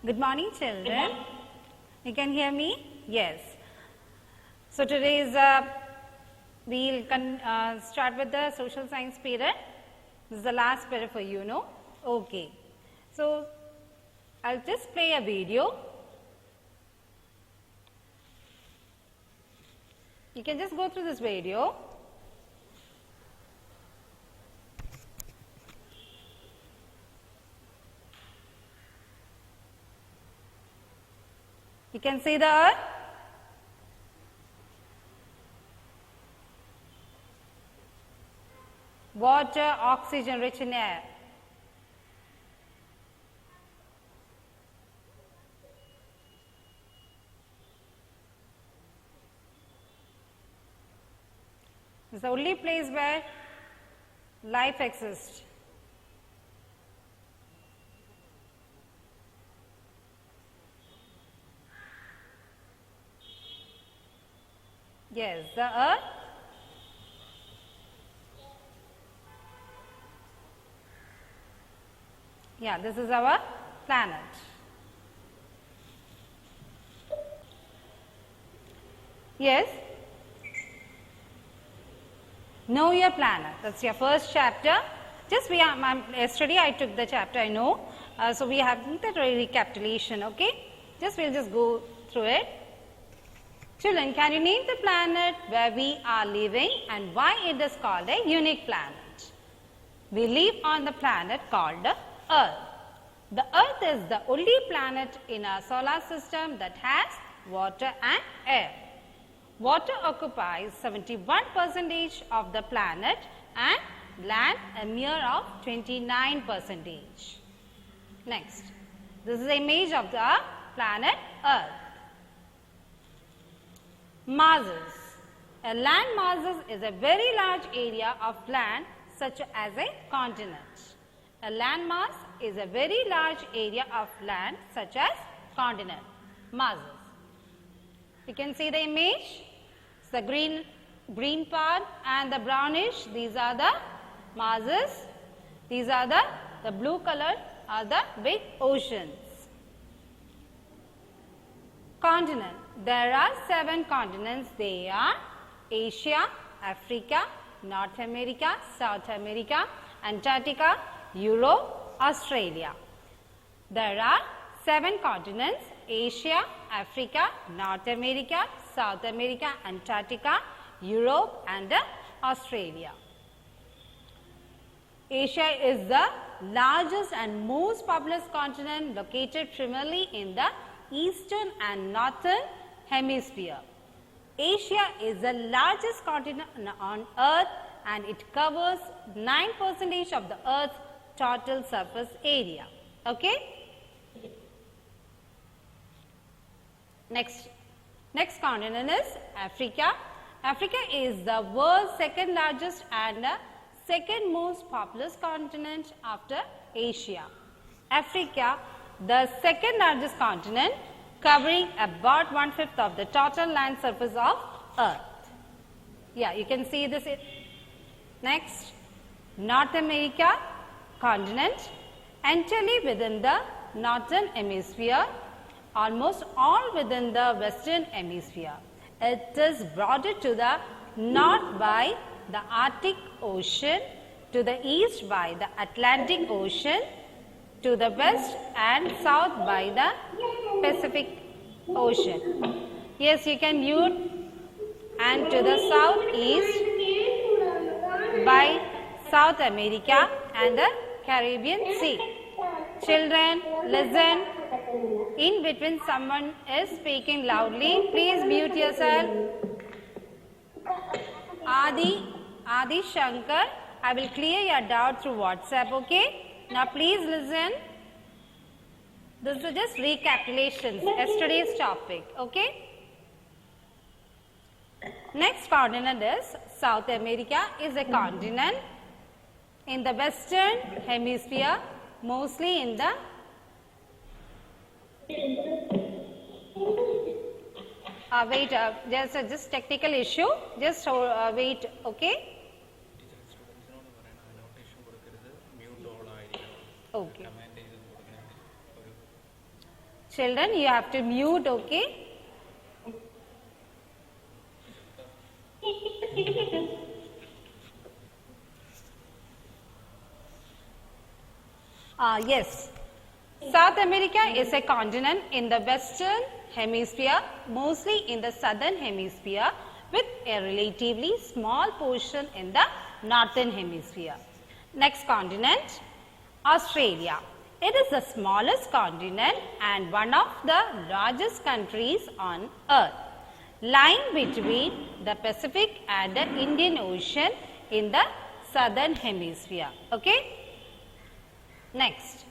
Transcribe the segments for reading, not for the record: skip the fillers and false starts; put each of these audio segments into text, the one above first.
Good morning, children. You can hear me? Yes. So today is we'll start with the social science period. This is the last period for you, no? Okay. So I'll just play a video. You can just go through this video. You can see the earth. Water, oxygen rich in air. It's the only place where life exists. Yes, the earth. Yeah, this is our planet. Yes? Know your planet. That's your first chapter. Just yesterday I took the chapter, I know. So we have the recapitulation, okay? We'll just go through it. Children, can you name the planet where we are living and why it is called a unique planet? We live on the planet called the Earth. The Earth is the only planet in our solar system that has water and air. Water occupies 71% of the planet and land a mere of 29%. Next, this is the image of the planet Earth. Masses. A land masses is a very large area of land such as a continent. A land mass is a very large area of land such as continent. Masses. You can see the image. It's the green part and the brownish. These are the masses. These are the blue color are the big oceans. Continent. There are 7 continents. They are Asia, Africa, North America, South America, Antarctica, Europe, Australia. There are 7 continents: Asia, Africa, North America, South America, Antarctica, Europe and Australia. Asia is the largest and most populous continent located primarily in the eastern and northern hemisphere. Asia is the largest continent on earth and it covers 9% of the earth's total surface area. Okay? Next continent is Africa. Africa is the world's second largest and second most populous continent after Asia. Africa, the second largest continent, covering about 1/5 of the total land surface of earth. Yeah, you can see this. Next, North America continent, entirely within the northern hemisphere, almost all within the western hemisphere. It is bordered to the north by the Arctic Ocean, to the east by the Atlantic Ocean, to the west and south by the Pacific Ocean. Yes, you can view it. And to the southeast by South America and the Caribbean Sea. Children, listen. In between someone is speaking loudly. Please mute yourself. Adi Shankar, I will clear your doubt through WhatsApp, okay? Now please listen. This is just recapitulations, yesterday's topic, okay? Next continent is South America. Is a continent in the western hemisphere, mostly in the wait, there's just technical issue. Just wait, okay? Okay. Children, you have to mute, okay? Yes. South America is a continent in the western hemisphere, mostly in the southern hemisphere, with a relatively small portion in the northern hemisphere. Next continent, Australia. It is the smallest continent and one of the largest countries on earth, lying between the Pacific and the Indian Ocean in the southern hemisphere. Okay? Next,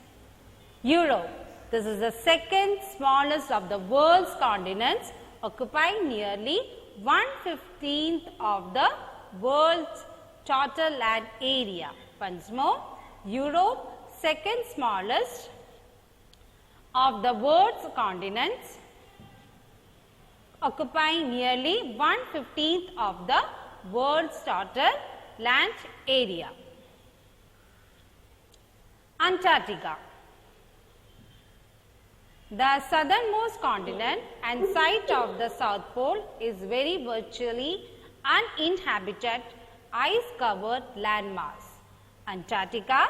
Europe. This is the second smallest of the world's continents, occupying nearly 1/15 of the world's total land area. Once more, Europe, second smallest of the world's continents, occupying nearly 1/15 of the world's total land area. Antarctica. The southernmost continent and site of the South Pole is very virtually uninhabited ice-covered landmass. Antarctica,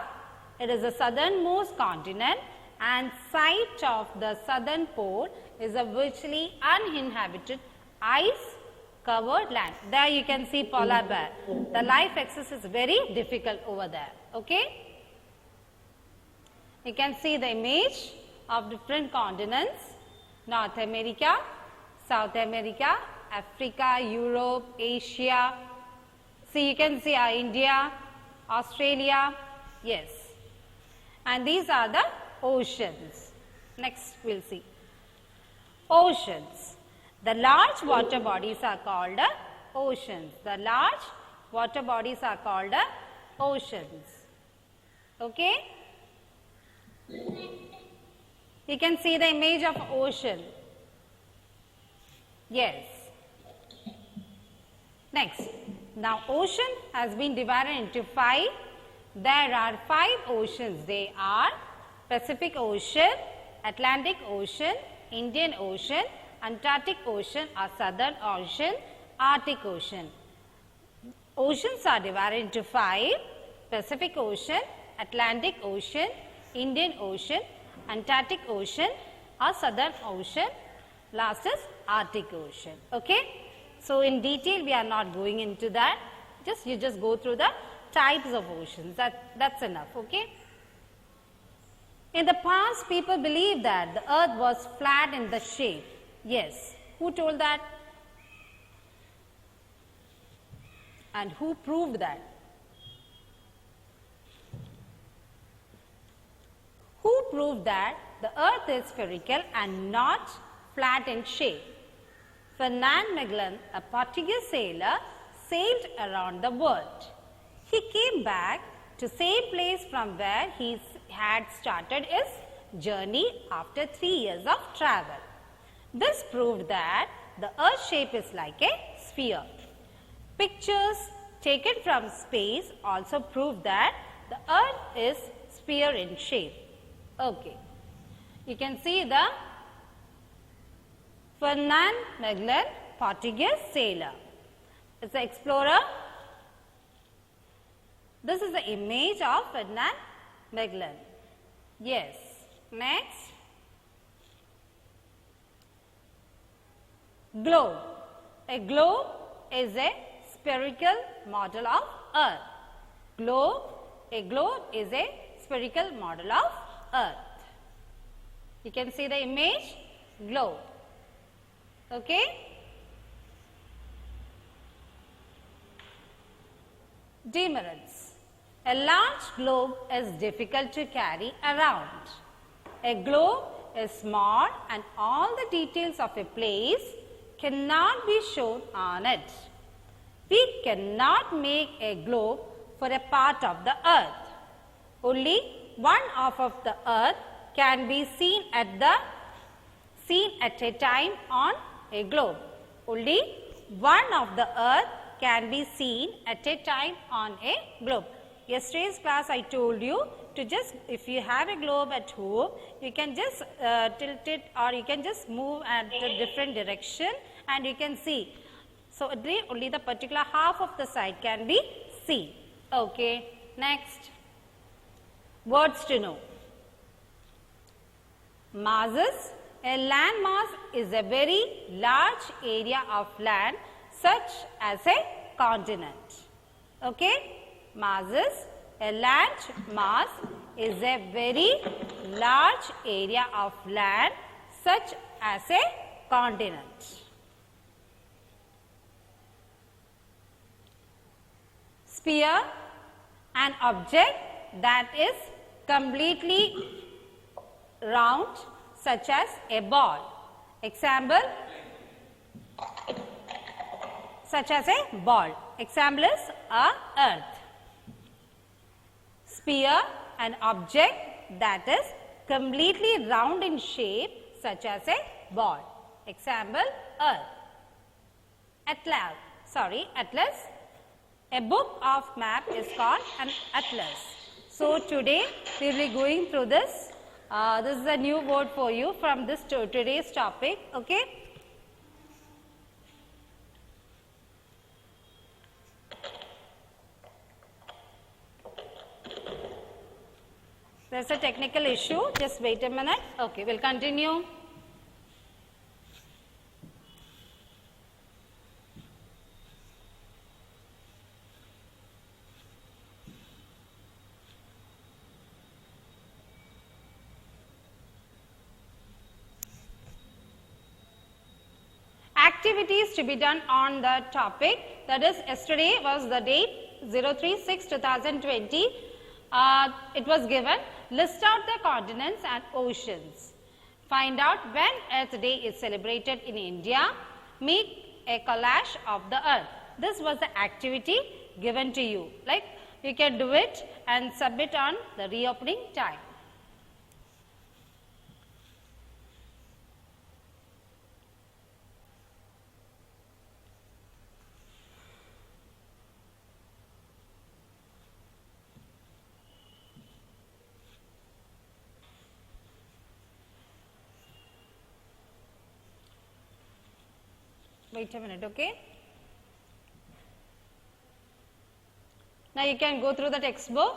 it is the southernmost continent and site of the southern pole is a virtually uninhabited ice-covered land. There you can see polar bear. The life access is very difficult over there. Okay? You can see the image of different continents, North America, South America, Africa, Europe, Asia. See, you can see India, Australia, yes. And these are the oceans. Next we will see. Oceans. The large water bodies are called oceans. The large water bodies are called oceans. Okay? You can see the image of ocean. Yes. Next. Now, ocean has been divided into 5. There are 5 oceans. They are Pacific Ocean, Atlantic Ocean, Indian Ocean, Antarctic Ocean or Southern Ocean, Arctic Ocean. Oceans are divided into 5. Pacific Ocean, Atlantic Ocean, Indian Ocean, Antarctic Ocean or Southern Ocean, last is Arctic Ocean. Okay? So, in detail we are not going into that, you just go through the types of oceans, that's enough. Okay? In the past, people believed that the earth was flat in the shape. Yes. Who told that? And who proved that? Who proved that the earth is spherical and not flat in shape? Ferdinand Magellan, a Portuguese sailor, sailed around the world. He came back to same place from where he had started his journey after 3 years of travel. This proved that the earth shape is like a sphere. Pictures taken from space also prove that the earth is sphere in shape. Okay. You can see the Ferdinand Magellan, Portuguese sailor. It's an explorer. This is the image of Ferdinand Magellan. Yes. Next. Globe. A globe is a spherical model of earth. A globe is a spherical model of earth. You can see the image, globe. Okay? Demerits. A large globe is difficult to carry around. A globe is small and all the details of a place cannot be shown on it. We cannot make a globe for a part of the earth. Only one half of the earth can be seen at a time on a globe. Only one of the earth can be seen at a time on a globe. Yesterday's class I told you to just, if you have a globe at home, you can just tilt it, or you can just move at a different direction and you can see. So, only the particular half of the side can be seen. Okay. Next, words to know. Masses. A land mass is a very large area of land such as a continent. Okay. Masses. A land mass is a very large area of land such as a continent. Sphere. An object that is completely round, such as a ball. Example, such as a ball. Example is a earth. Sphere, an object that is completely round in shape, such as a ball. Example, earth. Atlas. A book of map is called an atlas. So today we will be going through this. This is a new word for you from this today's topic. Okay. There's a technical issue. Just wait a minute. Okay, we'll continue. Activities to be done on the topic, that is, yesterday was the date 03/6/2020. It was given, list out the continents and oceans. Find out when Earth Day is celebrated in India. Make a collage of the earth. This was the activity given to you. Like, you can do it and submit on the reopening time. Wait a minute, okay? Now you can go through the textbook.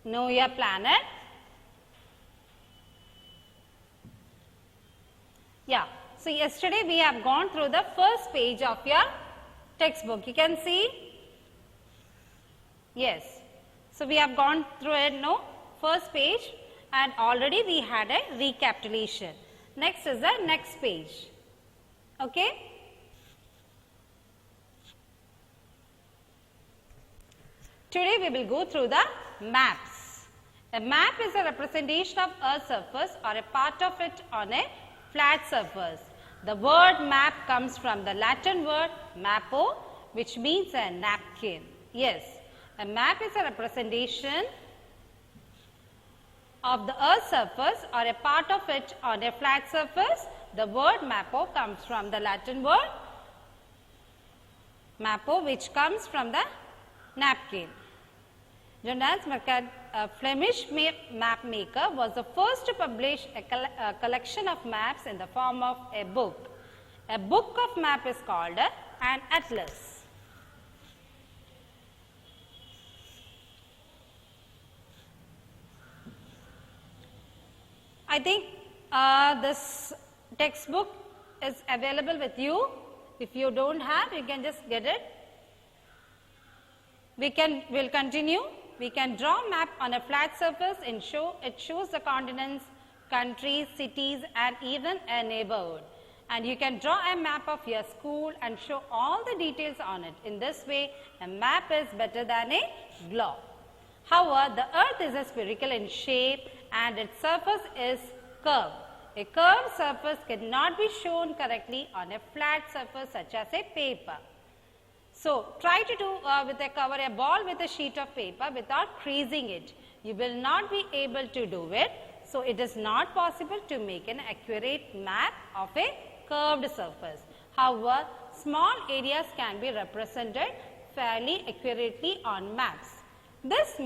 Know your planet. Yeah. So yesterday we have gone through the first page of your textbook. You can see. Yes. So we have gone through it, no? First page, and already we had a recapitulation. Next is the next page. Okay? Today we will go through the maps. A map is a representation of Earth's surface or a part of it on a flat surface. The word map comes from the Latin word mappo, which means a napkin. Yes. A map is a representation of the Earth's surface or a part of it on a flat surface. The word mappo comes from the Latin word mappo, which comes from the napkin. Jonas Mercator, a Flemish map maker, was the first to publish a collection of maps in the form of a book. A book of map is called an atlas. I think this textbook is available with you. If you don't have, you can just get it. We'll continue. We can draw a map on a flat surface and it shows the continents, countries, cities, and even a neighborhood. And you can draw a map of your school and show all the details on it. In this way, a map is better than a globe. However, the earth is a spherical in shape and its surface is curved. A curved surface cannot be shown correctly on a flat surface such as a paper. So, try to do cover a ball with a sheet of paper without creasing it. You will not be able to do it. So, it is not possible to make an accurate map of a curved surface. However, small areas can be represented fairly accurately on maps. This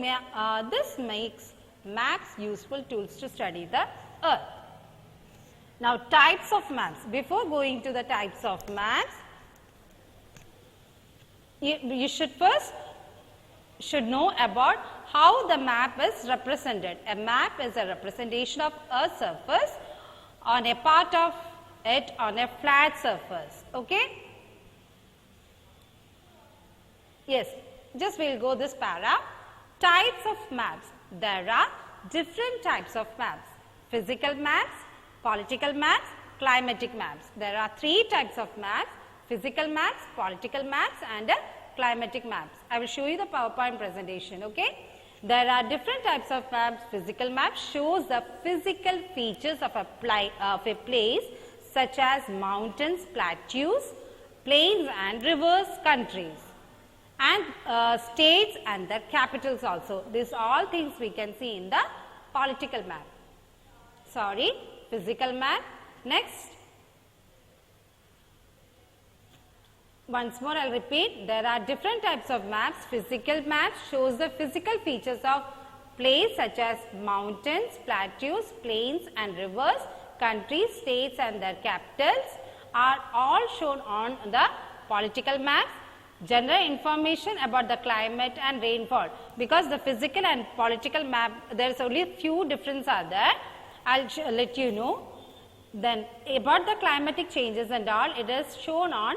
makes maps useful tools to study the earth. Now, types of maps. Before going to the types of maps, you should know about how the map is represented. A map is a representation of a surface on a part of it on a flat surface. Okay? Yes, just we will go this para. Types of maps. There are different types of maps. Physical maps, political maps, climatic maps. There are three types of maps: physical maps, political maps and climatic maps. I will show you the PowerPoint presentation. Okay? There are different types of maps. Physical map shows the physical features of a place such as mountains, plateaus, plains and rivers, countries, and states and their capitals also. These all things we can see in the political map. Sorry, physical map. Next. Once more I will repeat, there are different types of maps. Physical maps shows the physical features of place such as mountains, plateaus, plains and rivers, countries, states and their capitals are all shown on the political maps. General information about the climate and rainfall, because the physical and political map there is only a few differences are there. I will let you know. Then about the climatic changes and all, it is shown on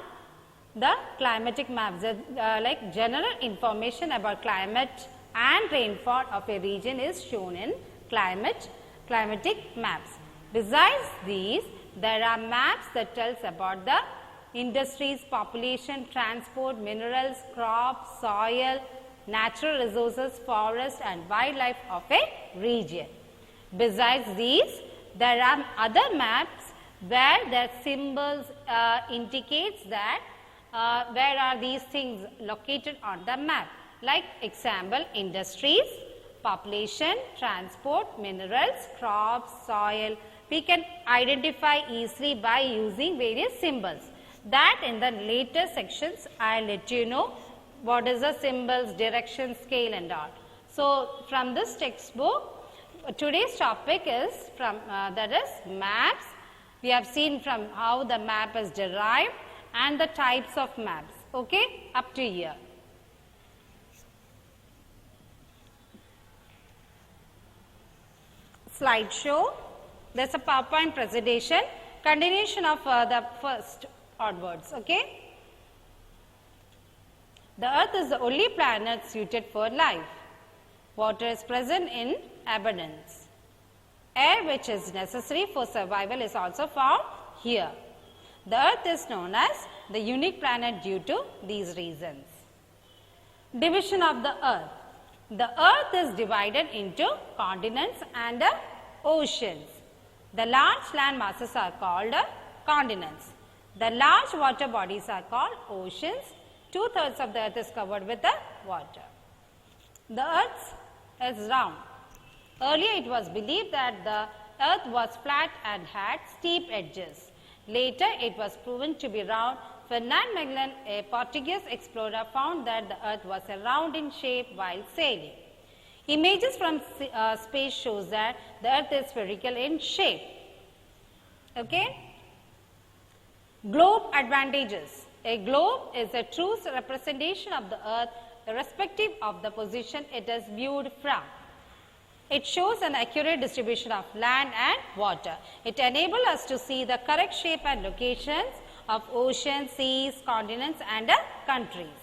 the climatic maps. Like general information about climate and rainfall of a region is shown in climatic maps. Besides these, there are maps that tells about the industries, population, transport, minerals, crops, soil, natural resources, forest and wildlife of a region. Besides these, there are other maps where the symbols indicates that where are these things located on the map. Like example, industries, population, transport, minerals, crops, soil. We can identify easily by using various symbols. That in the later sections I will let you know what is the symbols, direction, scale and all. So, from this textbook, today's topic is from that is maps. We have seen from how the map is derived and the types of maps. Okay, up to here. Slideshow. There is a PowerPoint presentation, continuation of the first onwards. Okay. The earth is the only planet suited for life. Water is present in abundance. Air, which is necessary for survival, is also found here. The earth is known as the unique planet due to these reasons. Division of the earth. The earth is divided into continents and oceans. The large land masses are called continents. The large water bodies are called oceans. 2/3 of the earth is covered with the water. The earth is round. Earlier it was believed that the earth was flat and had steep edges. Later it was proven to be round. Ferdinand Magellan, a Portuguese explorer, found that the earth was round in shape while sailing. Images from space shows that the earth is spherical in shape. Okay? Globe advantages. A globe is a true representation of the earth irrespective of the position it is viewed from. It shows an accurate distribution of land and water. It enables us to see the correct shape and locations of oceans, seas, continents and countries.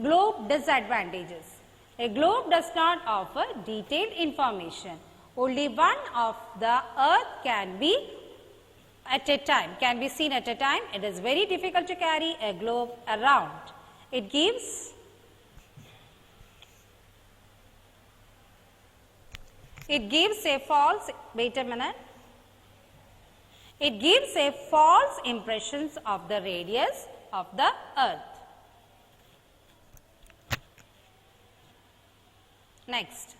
Globe disadvantages. A globe does not offer detailed information. Only one of the earth can be seen at a time. It is very difficult to carry a globe around. It gives a false, wait a minute. It gives a false impressions of the radius of the earth. Next.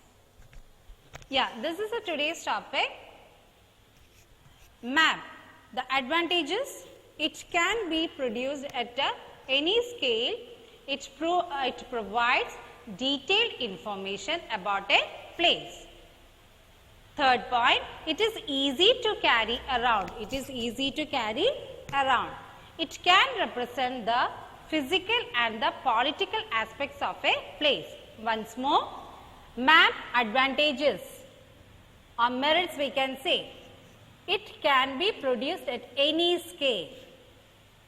Yeah, this is today's topic. Map. The advantages, it can be produced at any scale. It provides detailed information about a place. Third point, it is easy to carry around. It is easy to carry around. It can represent the physical and the political aspects of a place. Once more, map advantages or merits we can say. It can be produced at any scale.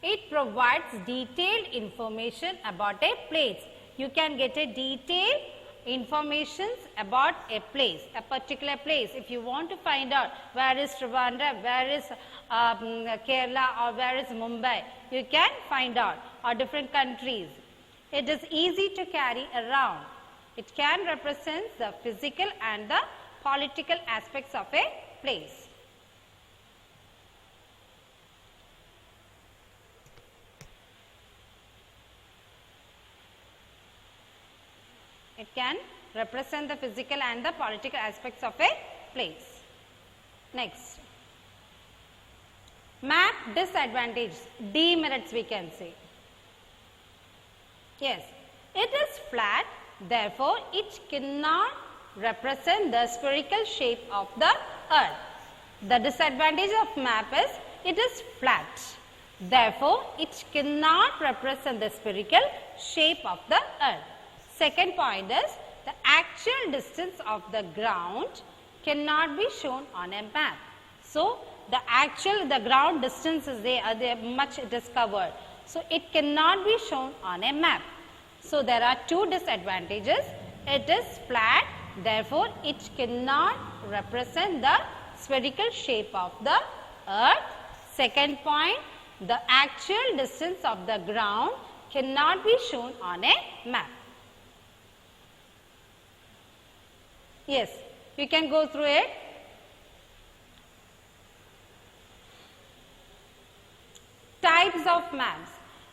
It provides detailed information about a place. You can get a detailed information about a place, a particular place. If you want to find out where is Trivandrum, where is Kerala or where is Mumbai, you can find out, or different countries. It is easy to carry around. It can represent the physical and the political aspects of a place. It can represent the physical and the political aspects of a place. Next, map disadvantages, demerits we can say. Yes, it is flat, therefore it cannot represent the spherical shape of the earth. The disadvantage of map is it is flat, therefore it cannot represent the spherical shape of the earth. Second point is the actual distance of the ground cannot be shown on a map. So, the ground distance is there, much it is covered. So, it cannot be shown on a map. So, there are two disadvantages. It is flat, therefore, it cannot represent the spherical shape of the earth. Second point, the actual distance of the ground cannot be shown on a map. Yes, you can go through it. Types of maps.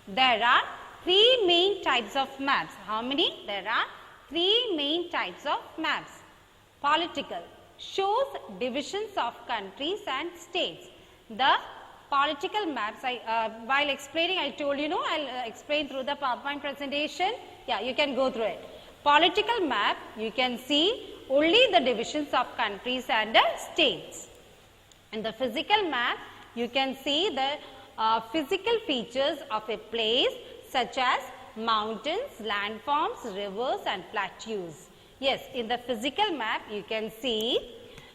There are three main types of maps. How many? There are three main types of maps. Political shows divisions of countries and states. The political maps, while explaining, I told you, I'll explain through the PowerPoint presentation. Yeah, you can go through it. Political map, you can see only the divisions of countries and states. In the physical map, you can see the physical features of a place such as mountains, landforms, rivers and plateaus. Yes, in the physical map, you can see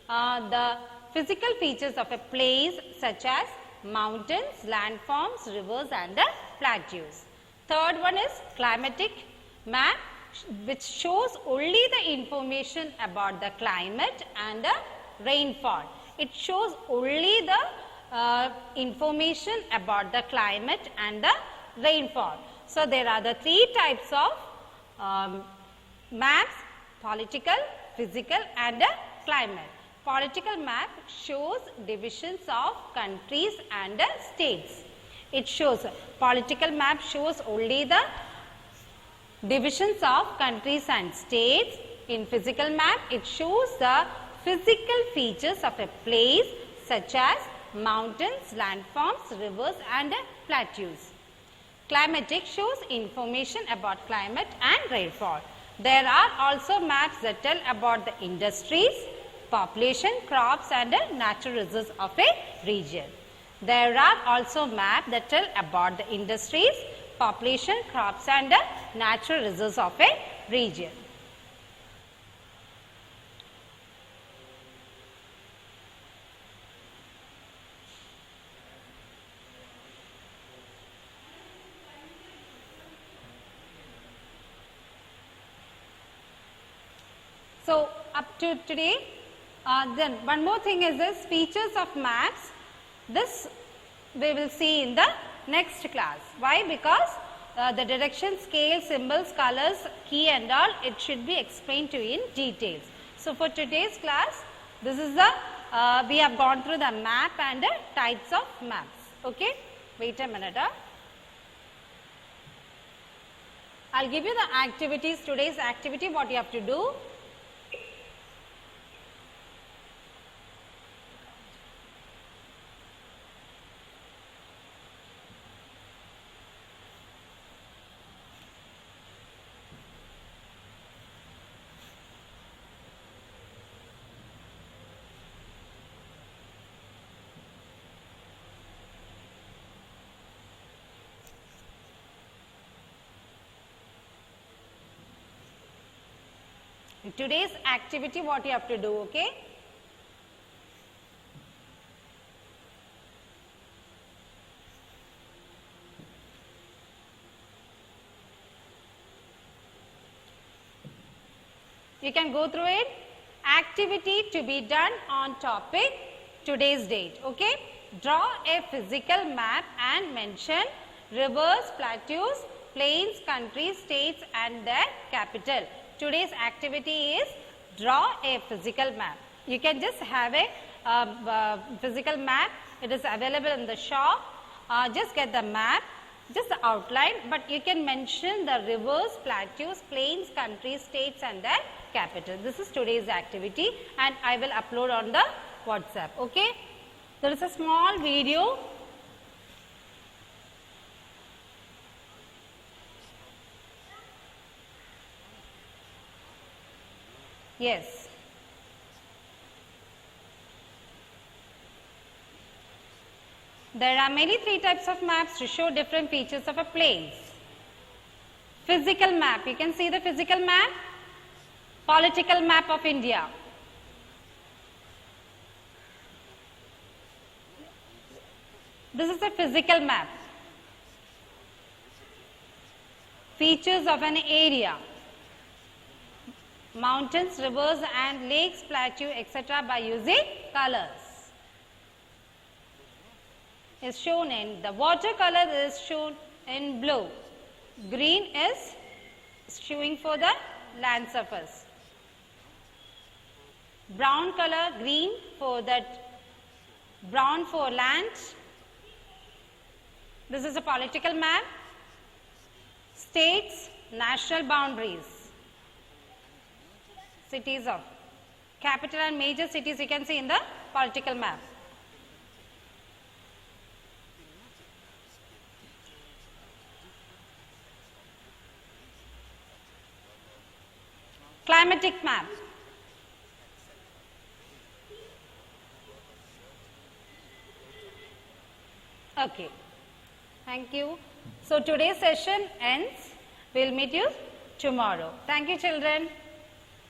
the physical features of a place such as mountains, landforms, rivers and plateaus. Third one is climatic map, which shows only the information about the climate and the rainfall. It shows only the information about the climate and the rainfall. So, there are the three types of maps: political, physical and climate. Political map shows divisions of countries and states. It shows, political map shows only the divisions of countries and states. In physical map, it shows the physical features of a place such as mountains, landforms, rivers and plateaus. Climatic shows information about climate and rainfall. There are also maps that tell about the industries, population, crops and natural resources of a region. There are also maps that tell about the industries, population, crops and natural resources of a region. So, up to today, then one more thing is this features of maps. This we will see in the next class. Why? Because the direction, scale, symbols, colors, key and all, it should be explained to you in details. So, for today's class, this is the, we have gone through the map and the types of maps. Okay? Wait a minute. I'll give you the activities, today's activity, what you have to do. Today's activity, what you have to do, okay? You can go through it. Activity to be done on topic today's date, okay? Draw a physical map and mention rivers, plateaus, plains, countries, states and their capital. Today's activity is draw a physical map. You can just have a physical map. It is available in the shop. Just get the map, just the outline, but you can mention the rivers, plateaus, plains, countries, states and their capital. This is today's activity and I will upload on the WhatsApp, okay? There is a small video. Yes. There are many three types of maps to show different features of a place. Physical map, you can see the physical map. Political map of India. This is a physical map. Features of an area. Mountains, rivers and lakes, plateau, etc. by using colors. Is shown in, the watercolor is shown in blue. Green is showing for the land surface. Brown color, green for that, brown for land. This is a political map. States, national boundaries. Cities of capital and major cities you can see in the political map. Climatic map. Okay. Thank you. So today's session ends. We'll meet you tomorrow. Thank you, children.